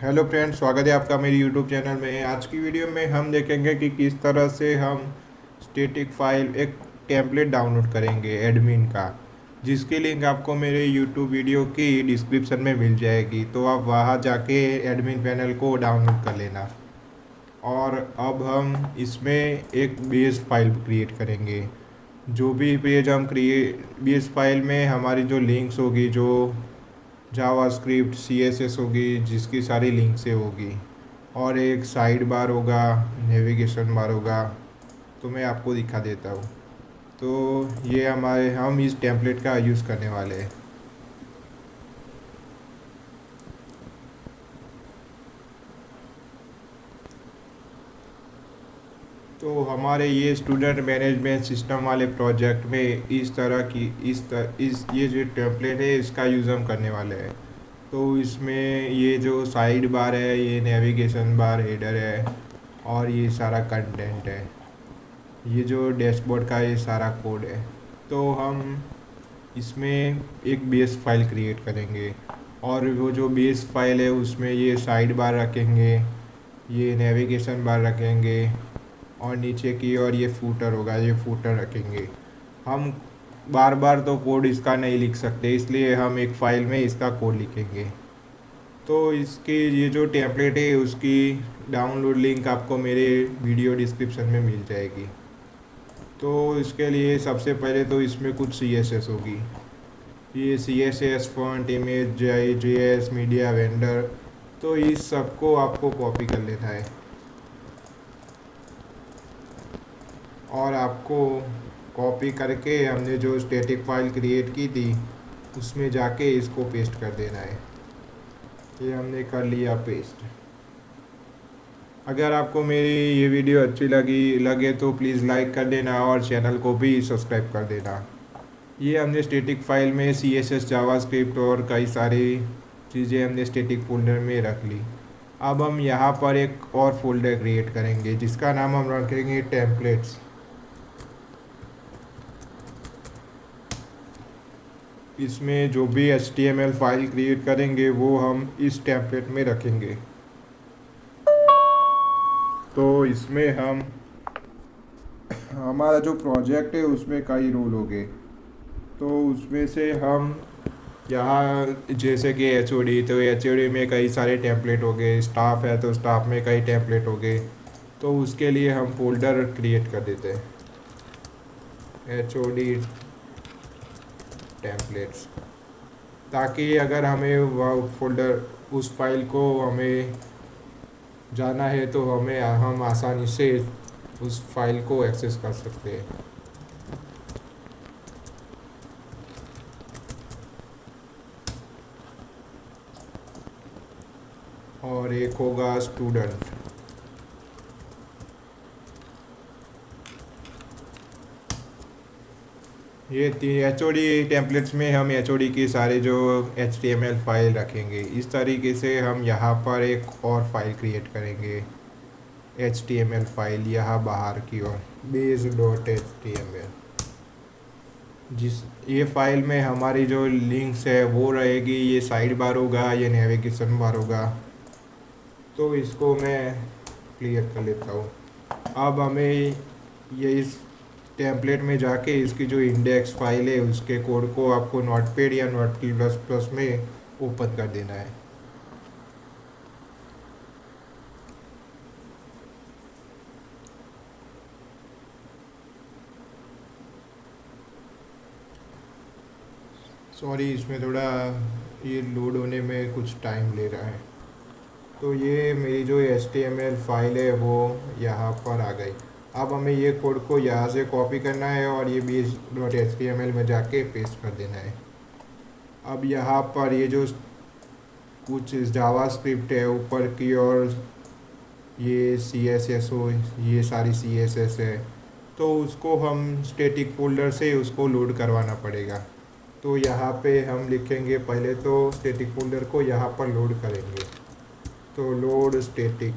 Hello friends, स्वागत है आपका मेरे यूट्यूब चैनल में। आज की वीडियो में हम देखेंगे कि किस तरह से हम स्टैटिक फाइल एक टेम्पलेट डाउनलोड करेंगे एडमिन का, जिसकी लिंक आपको मेरे यूट्यूब वीडियो की डिस्क्रिप्शन में मिल जाएगी। तो आप वहां जाके एडमिन पैनल को डाउनलोड कर लेना। और अब हम इसमें एक बेस फाइल क्रिएट करेंगे। जो भी पेज हम क्रिएट बेस फाइल में हमारी जो लिंक्स होगी, जो जावास्क्रिप्ट सीएसएस होगी, जिसकी सारी लिंक से होगी, और एक साइड बार होगा, नेविगेशन बार होगा। तो मैं आपको दिखा देता हूँ। तो ये हम इस टेम्पलेट का यूज़ करने वाले हैं। तो हमारे ये स्टूडेंट मैनेजमेंट सिस्टम वाले प्रोजेक्ट में इस तरह की इस ये जो टेम्पलेट है इसका यूज़ हम करने वाले हैं। तो इसमें ये जो साइड बार है, ये नेविगेशन बार, हेडर है, और ये सारा कंटेंट है। ये जो डैशबोर्ड का ये सारा कोड है। तो हम इसमें एक बेस फाइल क्रिएट करेंगे, और वो जो बेस फाइल है उसमें ये साइड बार रखेंगे, ये नेविगेशन बार रखेंगे, और नीचे की और ये फूटर होगा, ये फूटर रखेंगे। हम बार बार तो कोड इसका नहीं लिख सकते, इसलिए हम एक फ़ाइल में इसका कोड लिखेंगे। तो इसकी ये जो टेम्पलेट है उसकी डाउनलोड लिंक आपको मेरे वीडियो डिस्क्रिप्शन में मिल जाएगी। तो इसके लिए सबसे पहले तो इसमें कुछ CSS होगी। ये CSS font, image, JS, media vendor. तो इस सबको आपको कॉपी कर लेना है, और आपको कॉपी करके हमने जो स्टैटिक फाइल क्रिएट की थी उसमें जाके इसको पेस्ट कर देना है। ये हमने कर लिया पेस्ट। अगर आपको मेरी ये वीडियो अच्छी लगे तो प्लीज़ लाइक कर देना और चैनल को भी सब्सक्राइब कर देना। ये हमने स्टैटिक फाइल में CSS, जावास्क्रिप्ट और कई सारी चीज़ें हमने स्टैटिक फोल्डर में रख ली। अब हम यहाँ पर एक और फोल्डर क्रिएट करेंगे जिसका नाम हम रखेंगे टेम्पलेट्स। इसमें जो भी HTML फाइल क्रिएट करेंगे वो हम इस टेम्पलेट में रखेंगे। तो इसमें हम हमारा जो प्रोजेक्ट है उसमें कई रोल हो गए। तो उसमें से हम यहाँ जैसे कि HOD, तो HOD में कई सारे टेम्पलेट हो गए। स्टाफ है तो स्टाफ में कई टेम्पलेट हो गए। तो उसके लिए हम फोल्डर क्रिएट कर देते हैं HOD टेम्पलेट्स, ताकि अगर हमें वह फोल्डर उस फाइल को हमें जाना है तो हम आसानी से उस फाइल को एक्सेस कर सकते हैं। और एक होगा स्टूडेंट। ये HOD टेम्पलेट्स में हम HOD की सारे जो HTML फाइल रखेंगे। इस तरीके से हम यहाँ पर एक और फाइल क्रिएट करेंगे, HTML फाइल यहाँ बाहर की ओर, base.html। ये फाइल में हमारी जो लिंक्स है वो रहेगी। ये साइड बार होगा, ये नेविगेशन बार होगा। तो इसको मैं क्लियर कर लेता हूँ। अब हमें ये इस टेम्पलेट में जाके इसकी जो इंडेक्स फाइल है उसके कोड को आपको नोटपैड या नोटप्लस में ओपन कर देना है। सॉरी, इसमें थोड़ा ये लोड होने में कुछ टाइम ले रहा है। तो ये मेरी जो HTML फाइल है वो यहाँ पर आ गई। अब हमें ये कोड को यहाँ से कॉपी करना है और ये base.html में जाके पेस्ट कर देना है। अब यहाँ पर ये जो कुछ जावास्क्रिप्ट है ऊपर की, और ये CSS हो, ये सारी CSS है, तो उसको हम स्टैटिक फोल्डर से उसको लोड करवाना पड़ेगा। तो यहाँ पे हम लिखेंगे, पहले तो स्टैटिक फोल्डर को यहाँ पर लोड करेंगे। तो लोड स्टैटिक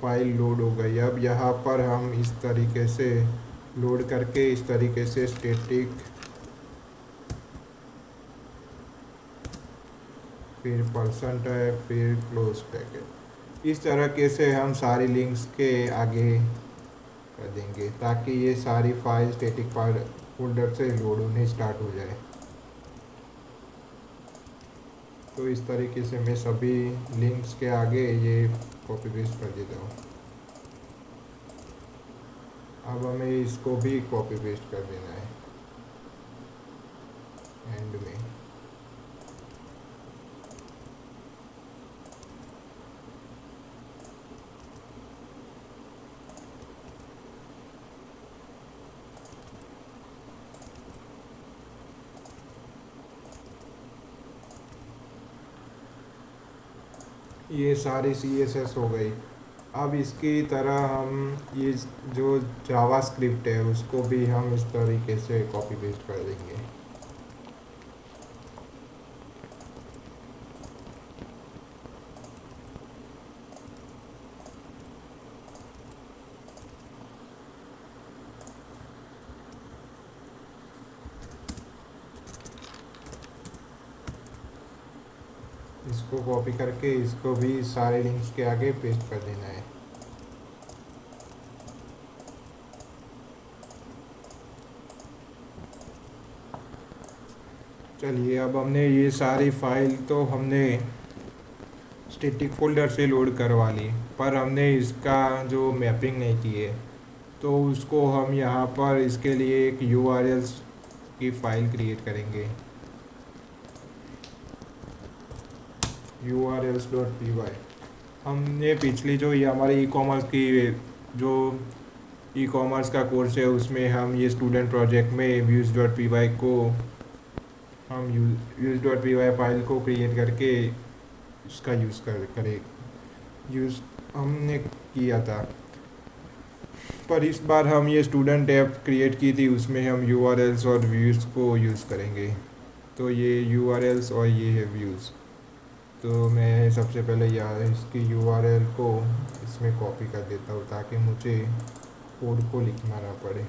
फाइल लोड हो गई। अब यहाँ पर हम इस तरीके से लोड करके इस तरीके से स्टैटिक फिर परसेंट है, फिर क्लोज ब्रैकेट। इस तरीके से हम सारी लिंक्स के आगे कर देंगे ताकि ये सारी फाइल स्टैटिक फाइल फोल्डर से लोड होने स्टार्ट हो जाए। तो इस तरीके से मैं सभी लिंक्स के आगे ये कॉपी पेस्ट कर देता हूँ। अब हमें इसको भी कॉपी पेस्ट कर देना है एंड में। ये सारी CSS हो गई। अब इसकी तरह हम ये जो जावा स्क्रिप्ट है उसको भी हम इस तरीके से कॉपी पेस्ट कर देंगे। इसको कॉपी करके इसको भी सारे लिंक्स के आगे पेस्ट कर देना है। चलिए, अब हमने ये सारी फाइल तो हमने स्टैटिक फोल्डर से लोड करवा ली, पर हमने इसका जो मैपिंग नहीं की है, तो उसको हम यहाँ पर इसके लिए एक URLs की फ़ाइल क्रिएट करेंगे। urls.py। हमने पिछली जो ये हमारे ई-कॉमर्स की जो ई-कॉमर्स का कोर्स है उसमें हम ये स्टूडेंट प्रोजेक्ट में views.py को हम views.py फाइल को क्रिएट करके उसका यूज़ हमने किया था। पर इस बार हम ये स्टूडेंट ऐप क्रिएट की थी, उसमें हम URLs और व्यूज़ को यूज़ करेंगे। तो ये URLs और ये है व्यूज़। तो मैं सबसे पहले यार इसकी URL को इसमें कॉपी कर देता हूँ ताकि मुझे कोड को लिखना ना पड़े।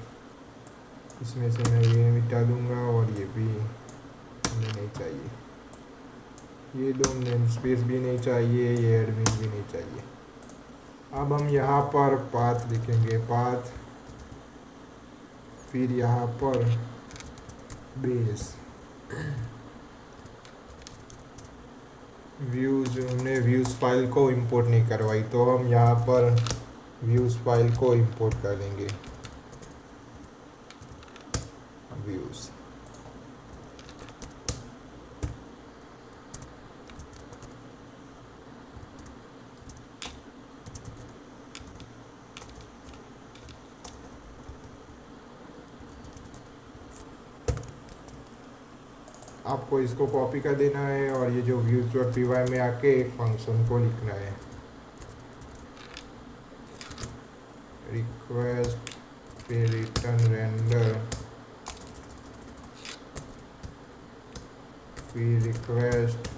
इसमें से मैं ये मिटा दूँगा और ये भी हमें नहीं चाहिए, ये दो नेम स्पेस भी नहीं चाहिए, ये एडमिन भी नहीं चाहिए। अब हम यहाँ पर पाथ लिखेंगे, पाथ, फिर यहाँ पर बेस व्यूज़। हमने व्यूज़ फाइल को इंपोर्ट नहीं करवाई तो हम यहाँ पर व्यूज़ फाइल को इंपोर्ट कर देंगे। व्यूज़ आपको इसको कॉपी कर देना है और ये जो views.py में आके एक फंक्शन को लिखना है, रिक्वेस्ट फिर रिटर्न रेंडर, फिर रिक्वेस्ट,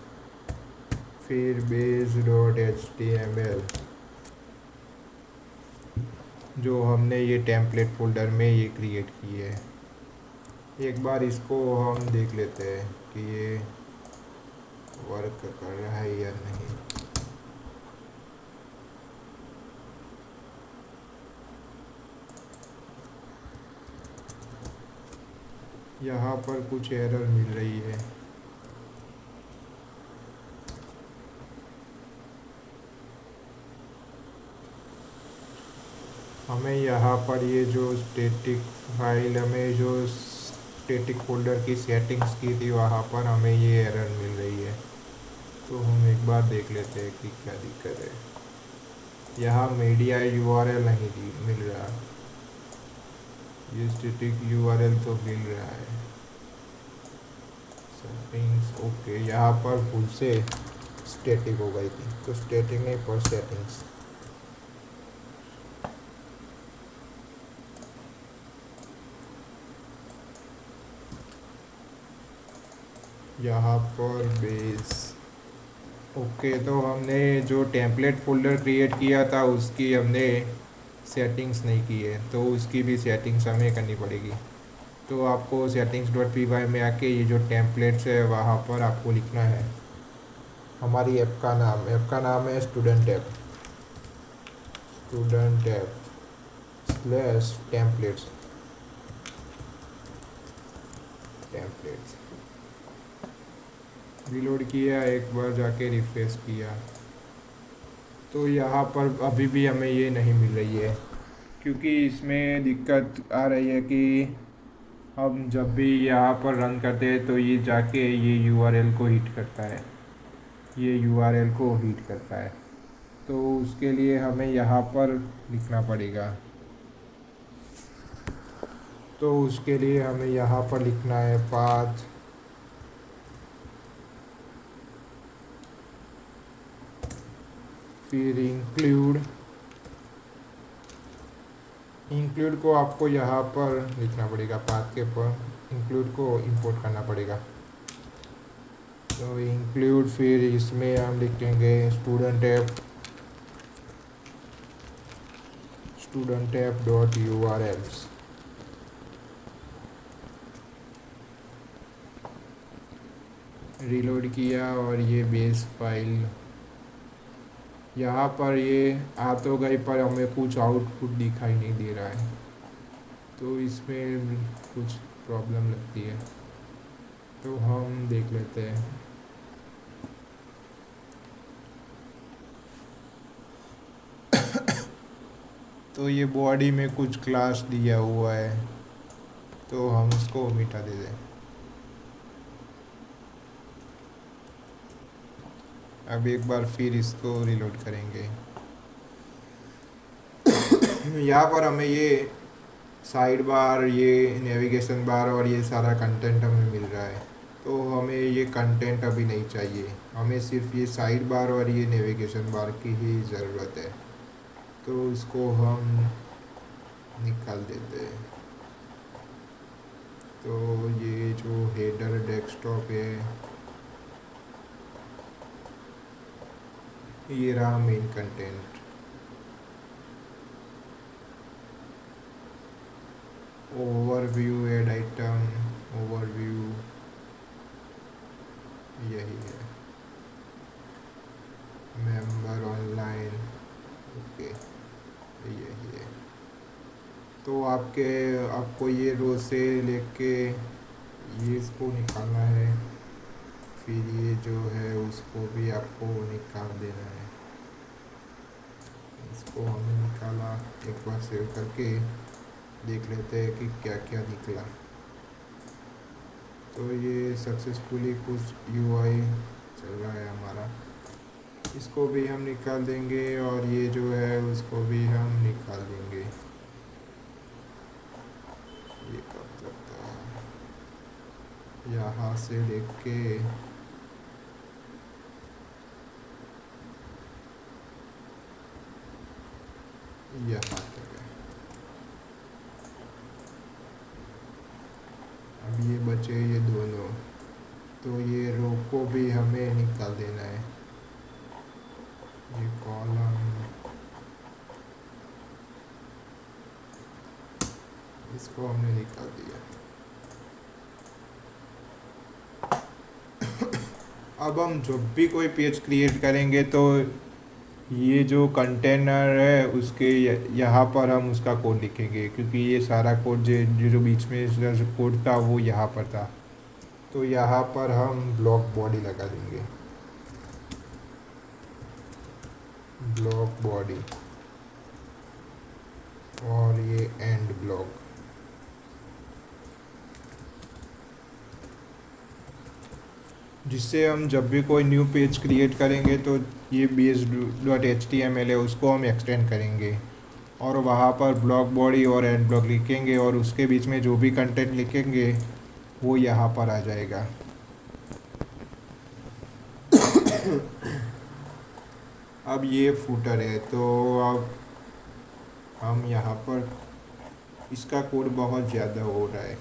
फिर base.html जो हमने ये टेम्पलेट फोल्डर में ये क्रिएट की है। एक बार इसको हम देख लेते हैं कि ये वर्क कर रहा है या नहीं। यहाँ पर कुछ एरर मिल रही है। हमें यहाँ पर ये जो स्टैटिक फाइल हमें जो स्टैटिक फोल्डर की सेटिंग्स की थी वहाँ पर हमें ये एरर मिल रही है। तो हम एक बार देख लेते हैं कि क्या दिक्कत है। यहाँ मीडिया URL नहीं मिल रहा, ये स्टैटिक URL तो मिल रहा है। सेटिंग्स ओके, यहाँ पर भूल से स्टैटिक हो गई थी, तो स्टैटिक नहीं पर सेटिंग्स। यहाँ पर बेस ओके। तो हमने जो टेम्पलेट फोल्डर क्रिएट किया था उसकी हमने सेटिंग्स नहीं की है, तो उसकी भी सेटिंग्स हमें करनी पड़ेगी। तो आपको settings.py में आके ये जो टेम्पलेट्स है वहाँ पर आपको लिखना है हमारी ऐप का नाम है student app slash templates. Reload किया, एक बार जाके रिफ्रेश किया, तो यहाँ पर अभी भी हमें ये नहीं मिल रही है, क्योंकि इसमें दिक्कत आ रही है कि हम जब भी यहाँ पर रन करते हैं तो ये जाके ये यूआरएल को हिट करता है, तो उसके लिए हमें यहाँ पर लिखना पड़ेगा। तो उसके लिए हमें यहाँ पर लिखना है पाथ फिर इंक्लूड को आपको यहाँ पर लिखना पड़ेगा, पाथ के पर इंक्लूड को इंपोर्ट करना पड़ेगा। तो इंक्लूड, फिर इसमें हम लिखेंगे student app dot URLs. Reload किया और ये बेस फाइल यहाँ पर ये आ तो गई, पर हमें कुछ आउटपुट दिखाई नहीं दे रहा है, तो इसमें कुछ प्रॉब्लम लगती है, तो हम देख लेते हैं। तो ये बॉडी में कुछ क्लास दिया हुआ है, तो हम इसको मिटा दे दें। अब एक बार फिर इसको रिलोड करेंगे। यहाँ पर हमें ये साइड बार, ये नेविगेशन बार और ये सारा कंटेंट हमें मिल रहा है, तो हमें ये कंटेंट अभी नहीं चाहिए, हमें सिर्फ ये साइड बार और ये नेविगेशन बार की ही ज़रूरत है, तो इसको हम निकाल देते हैं। तो ये जो हेडर डेस्कटॉप है, ये रहा main content. Overview, add item, overview यही है, मेंबर ऑनलाइन, ओके यही है। तो आपको ये रो से लेके ये इसको निकालना है, फिर ये जो है उसको भी आपको निकाल देना है। इसको हमने निकाला, एक बार सेव करके देख लेते हैं कि क्या क्या निकला। तो ये सक्सेसफुली कुछ यूआई चल रहा है हमारा, इसको भी हम निकाल देंगे और ये जो है उसको भी हम निकाल देंगे। ये कब तक था, यहाँ से लेके यहाँ तक है। अब ये बचे ये दोनों, तो ये रो को भी हमें निकाल देना है। ये कॉलम, इसको हमने निकाल दिया। अब हम जब भी कोई पेज क्रिएट करेंगे तो ये जो कंटेनर है उसके यहाँ पर हम उसका कोड लिखेंगे, क्योंकि ये सारा कोड जो बीच में जो कोड था वो यहाँ पर था, तो यहाँ पर हम ब्लॉक बॉडी लगा देंगे, ब्लॉक बॉडी, और ये एंड ब्लॉक। जिससे हम जब भी कोई न्यू पेज क्रिएट करेंगे तो ये base.html है उसको हम एक्सटेंड करेंगे, और वहाँ पर ब्लॉक बॉडी और एंड ब्लॉक लिखेंगे, और उसके बीच में जो भी कंटेंट लिखेंगे वो यहाँ पर आ जाएगा। अब ये फूटर है, तो अब हम यहाँ पर इसका कोड बहुत ज़्यादा हो रहा है,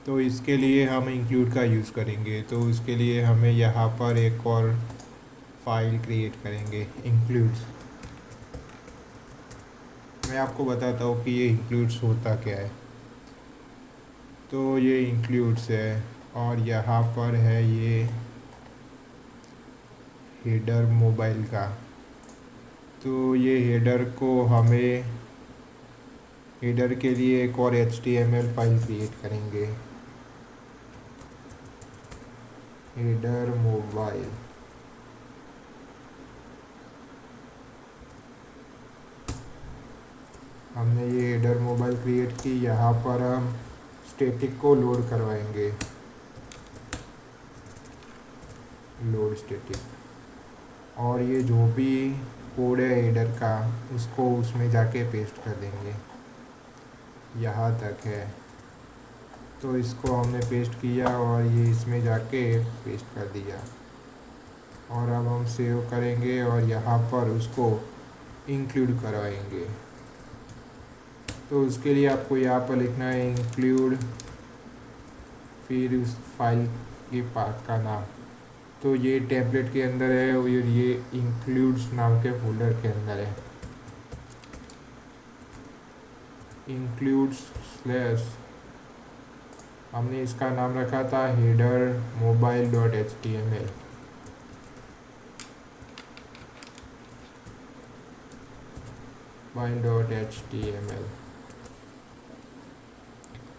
तो इसके लिए हम इंक्लूड का यूज़ करेंगे। तो उसके लिए हमें यहाँ पर एक और फाइल क्रिएट करेंगे, इंक्लूड्स। मैं आपको बताता हूँ कि ये इंक्लूड्स होता क्या है। तो ये इंक्लूड्स है, और यहाँ पर है ये हेडर मोबाइल का। तो ये हेडर को हमें हेडर के लिए एक और HTML फाइल क्रिएट करेंगे, हेडर मोबाइल। हमने ये हेडर मोबाइल क्रिएट की। यहाँ पर हम स्टैटिक को लोड करवाएंगे, लोड स्टैटिक। और ये जो भी कोड है हेडर का उसको उसमें जाके पेस्ट कर देंगे, यहाँ तक है। तो इसको हमने पेस्ट किया और ये इसमें जाके पेस्ट कर दिया। और अब हम सेव करेंगे और यहाँ पर उसको इंक्लूड करवाएंगे। तो उसके लिए आपको यहाँ पर लिखना है इंक्लूड, फिर उस फाइल के पाथ का नाम। तो ये टेम्पलेट के अंदर है और ये इंक्लूड्स नाम के फोल्डर के अंदर है। इंक्लूड्स स्लैश, हमने इसका नाम रखा था header mobile dot HTML। .html।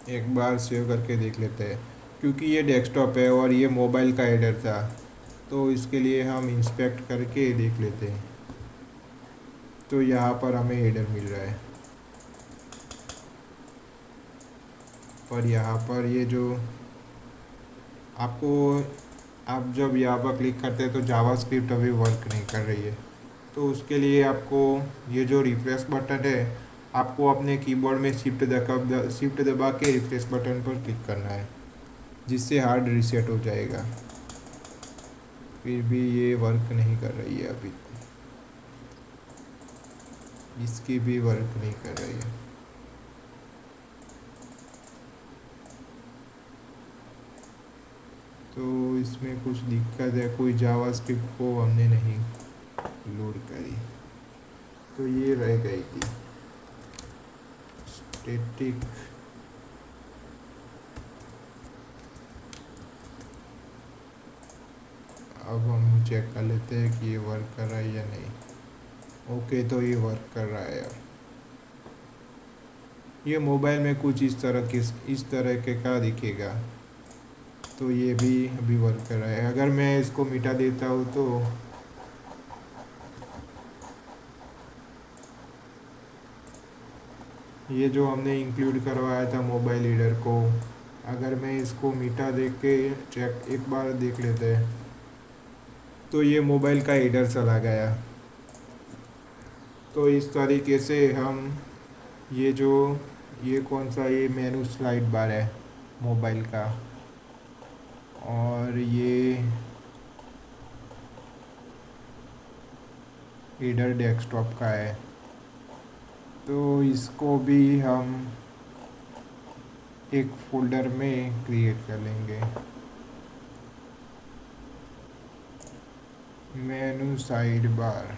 एक बार सेव करके देख लेते हैं, क्योंकि ये डेस्कटॉप है और ये मोबाइल का हेडर था, तो इसके लिए हम इंस्पेक्ट करके देख लेते हैं। तो यहाँ पर हमें हेडर मिल रहा है, पर यहाँ पर ये जो आपको, आप जब यहाँ पर क्लिक करते हैं तो जावास्क्रिप्ट अभी वर्क नहीं कर रही है। तो उसके लिए आपको ये जो रिफ्रेश बटन है, आपको अपने कीबोर्ड में शिफ्ट दबा के रिफ्रेश बटन पर क्लिक करना है, जिससे हार्ड रीसेट हो जाएगा। फिर भी ये वर्क नहीं कर रही है, अभी इसकी भी वर्क नहीं कर रही है। तो इसमें कुछ दिक्कत है, कोई जावास्क्रिप्ट को हमने नहीं लोड करी, तो ये रह गई थी स्टैटिक। अब हम चेक कर लेते हैं कि ये वर्क कर रहा है या नहीं। ओके, तो ये वर्क कर रहा है। अब ये मोबाइल में कुछ इस तरह के का दिखेगा। तो ये भी अभी वर्क कर रहा है। अगर मैं इसको मिटा देता हूँ तो ये जो हमने इंक्लूड करवाया था मोबाइल हेडर को, अगर मैं इसको मिटा दे के चेक एक बार देख लेते हैं, तो ये मोबाइल का हेडर चला गया। तो इस तरीके से हम ये कौन सा, ये मेनू स्लाइड बार है मोबाइल का, और ये हेडर डेस्कटॉप का है। तो इसको भी हम एक फोल्डर में क्रिएट कर लेंगे, मेनू साइड बार।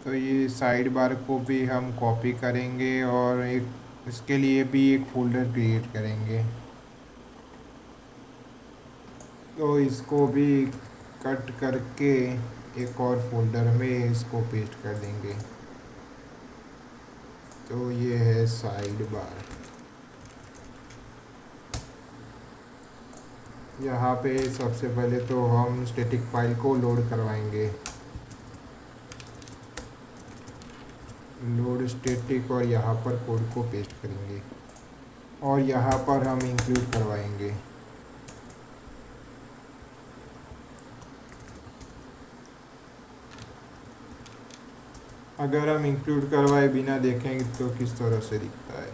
तो ये साइड बार को भी हम कॉपी करेंगे और एक इसके लिए भी एक फोल्डर क्रिएट करेंगे। तो इसको भी कट करके एक और फोल्डर में इसको पेस्ट कर देंगे। तो ये है साइड बार। यहाँ पे सबसे पहले तो हम स्टैटिक फाइल को लोड करवाएंगे, लोड स्टैटिक, और यहाँ पर कोड को पेस्ट करेंगे और यहाँ पर हम इंक्लूड करवाएंगे। अगर हम इंक्लूड करवाए बिना देखेंगे तो किस तरह से दिखता है।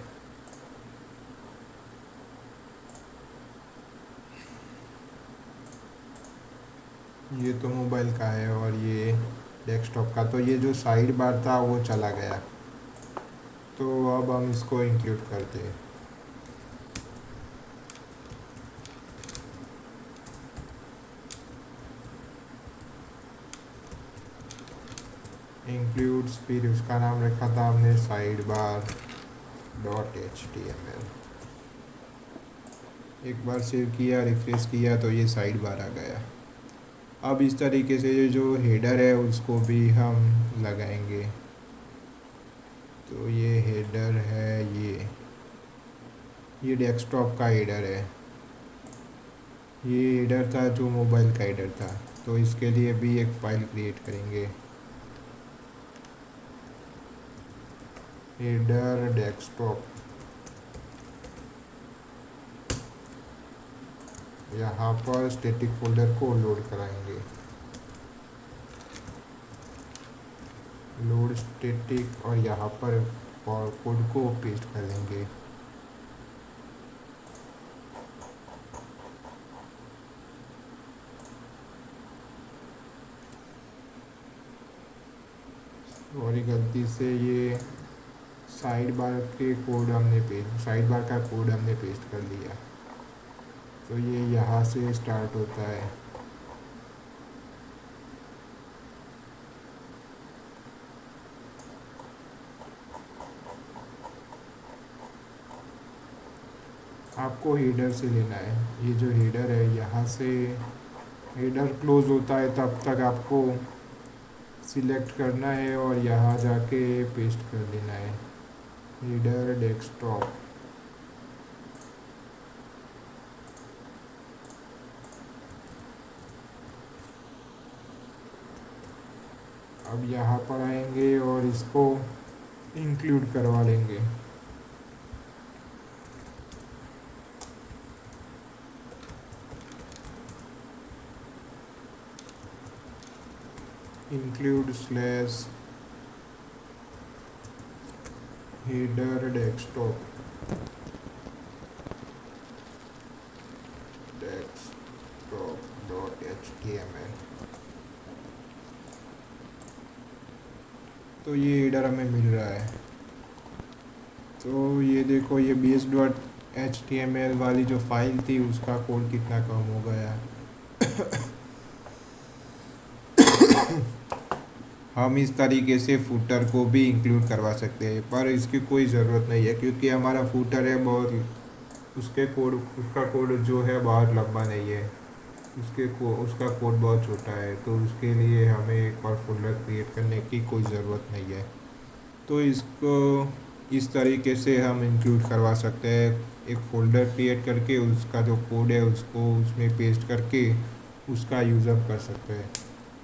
ये तो मोबाइल का है और ये डेस्कटॉप का। तो ये जो साइड बार था वो चला गया। तो अब हम इसको इंक्लूड करते हैं। इंक्लूड्स, फिर उसका नाम रखा था हमने साइड बार डॉट HTML। एक बार सेव किया, रिफ्रेश किया तो ये साइड बार आ गया। अब इस तरीके से ये जो हेडर है उसको भी हम लगाएंगे। तो ये हेडर है, ये डेस्कटॉप का हेडर है। ये हेडर था जो मोबाइल का हेडर था, तो इसके लिए भी एक फ़ाइल क्रिएट करेंगे, हेडर डेस्कटॉप। यहाँ पर स्टैटिक फोल्डर को लोड कराएंगे, लोड स्टैटिक, और यहाँ पर कोड को पेस्ट कर देंगे। और गलती से ये साइड बार का कोड हमने पेस्ट कर लिया, तो ये यहाँ से स्टार्ट होता है। आपको हेडर से लेना है, ये जो हेडर है यहाँ से हेडर क्लोज होता है तब तक आपको सिलेक्ट करना है और यहाँ जाके पेस्ट कर देना है, हेडर डेस्कटॉप। अब यहाँ पर आएंगे और इसको इंक्लूड करवा लेंगे। Include slash header desktop dot HTML। तो ये हेडर हमें मिल रहा है। तो ये देखो, ये base.html वाली जो फाइल थी उसका कोड कितना कम हो गया। हम इस तरीके से फूटर को भी इंक्लूड करवा सकते हैं, पर इसकी कोई ज़रूरत नहीं है क्योंकि हमारा फूटर है बहुत, उसका कोड जो है बहुत लंबा नहीं है, उसका कोड बहुत छोटा है, तो उसके लिए हमें एक और फोल्डर क्रिएट करने की कोई ज़रूरत नहीं है। तो इसको इस तरीके से हम इंक्लूड करवा सकते हैं, एक फ़ोल्डर क्रिएट करके उसका जो कोड है उसको उसमें पेस्ट करके उसका यूज़ हम कर सकते हैं।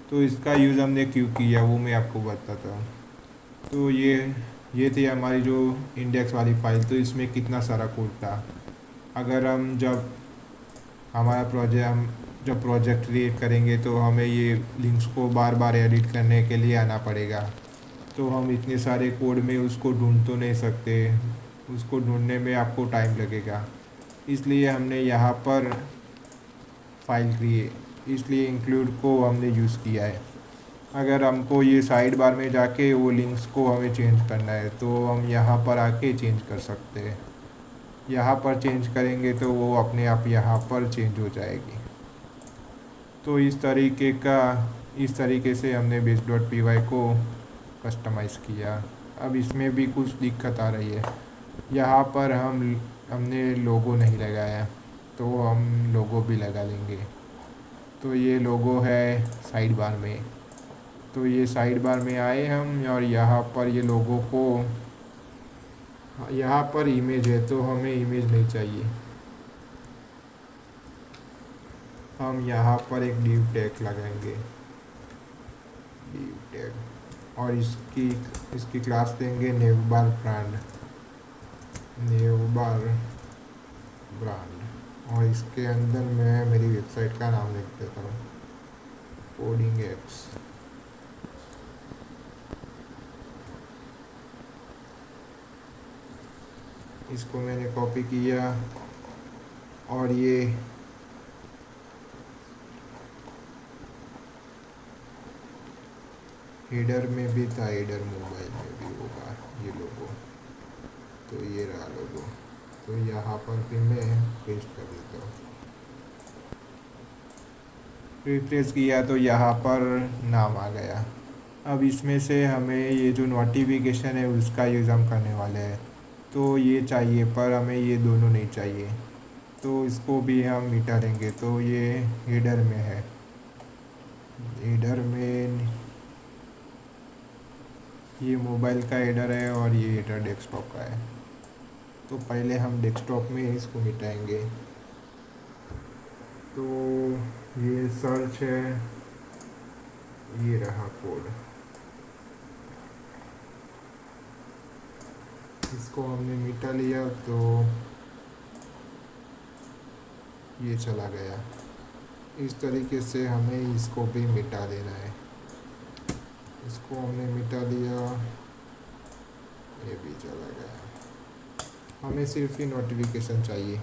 तो इसका यूज़ हमने क्यों किया वो मैं आपको बताता हूँ। तो ये थी हमारी जो इंडेक्स वाली फ़ाइल, तो इसमें कितना सारा कोड था। अगर हम जब प्रोजेक्ट क्रिएट करेंगे तो हमें ये लिंक्स को बार बार एडिट करने के लिए आना पड़ेगा, तो हम इतने सारे कोड में उसको ढूंढ तो नहीं सकते, उसको ढूंढने में आपको टाइम लगेगा। इसलिए हमने यहाँ पर इसलिए इंक्लूड को हमने यूज़ किया है। अगर हमको ये साइड बार में जाके वो लिंक्स को हमें चेंज करना है तो हम यहाँ पर आके चेंज कर सकते हैं। यहाँ पर चेंज करेंगे तो वो अपने आप यहाँ पर चेंज हो जाएगी। तो इस तरीके से हमने base.py को कस्टमाइज़ किया। अब इसमें भी कुछ दिक्कत आ रही है, यहाँ पर हमने लोगो नहीं लगाया, तो हम लोगो भी लगा लेंगे। तो ये लोगो है साइड बार में, तो ये साइड बार में आए हम और यहाँ पर ये लोगो को, यहाँ पर इमेज है तो हमें इमेज नहीं चाहिए, हम यहाँ पर एक div टैग लगाएंगे, div टैग, और इसकी क्लास देंगे नेवबार ब्रांड, और इसके अंदर मैं मेरी वेबसाइट का नाम लिख देता हूँ, कोडिंग-एक्स। इसको मैंने कॉपी किया और ये हेडर में भी था, हेडर मोबाइल में भी होगा ये लोगो, तो ये रहा लोगो। तो यहाँ पर भी मैं पेस्ट कर देता हूँ, रिफ्रेश किया तो यहाँ पर नाम आ गया। अब इसमें से हमें ये जो नोटिफिकेशन है उसका यूज़ हम करने वाले हैं, तो ये चाहिए, पर हमें ये दोनों नहीं चाहिए, तो इसको भी हम मिटा देंगे। तो ये हेडर में है, हेडर में ये मोबाइल का हेडर है और ये हेडर डेस्कटॉप का है। तो पहले हम डेस्कटॉप में इसको मिटाएंगे। तो ये सर्च है, ये रहा कोड, इसको हमने मिटा लिया तो ये चला गया। इस तरीके से हमें इसको भी मिटा देना है। इसको हमने मिटा दिया, ये भी चला गया। हमें सिर्फ ही नोटिफिकेशन चाहिए,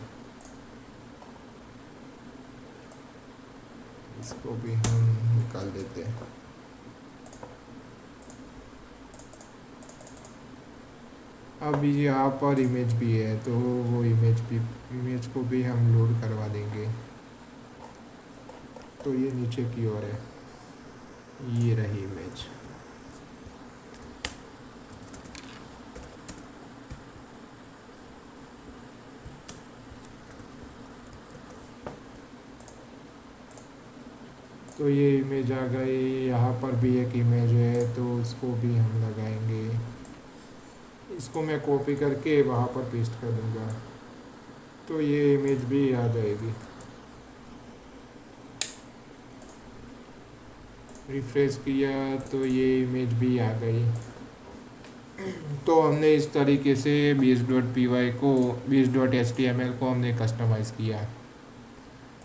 इसको भी हम निकाल देते हैं। अब यहाँ पर इमेज भी है, तो वो इमेज को भी हम लोड करवा देंगे। तो ये नीचे की ओर है, ये रही इमेज। तो ये इमेज आ गई। यहाँ पर भी एक इमेज है, तो इसको भी हम लगाएंगे। इसको मैं कॉपी करके वहाँ पर पेस्ट कर दूँगा, तो ये इमेज भी आ जाएगी। रिफ्रेश किया तो ये इमेज भी आ गई। तो हमने इस तरीके से base.py को base.html को हमने कस्टमाइज़ किया।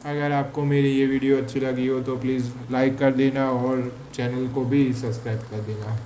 अगर आपको मेरी ये वीडियो अच्छी लगी हो तो प्लीज़ लाइक कर देना और चैनल को भी सब्सक्राइब कर देना।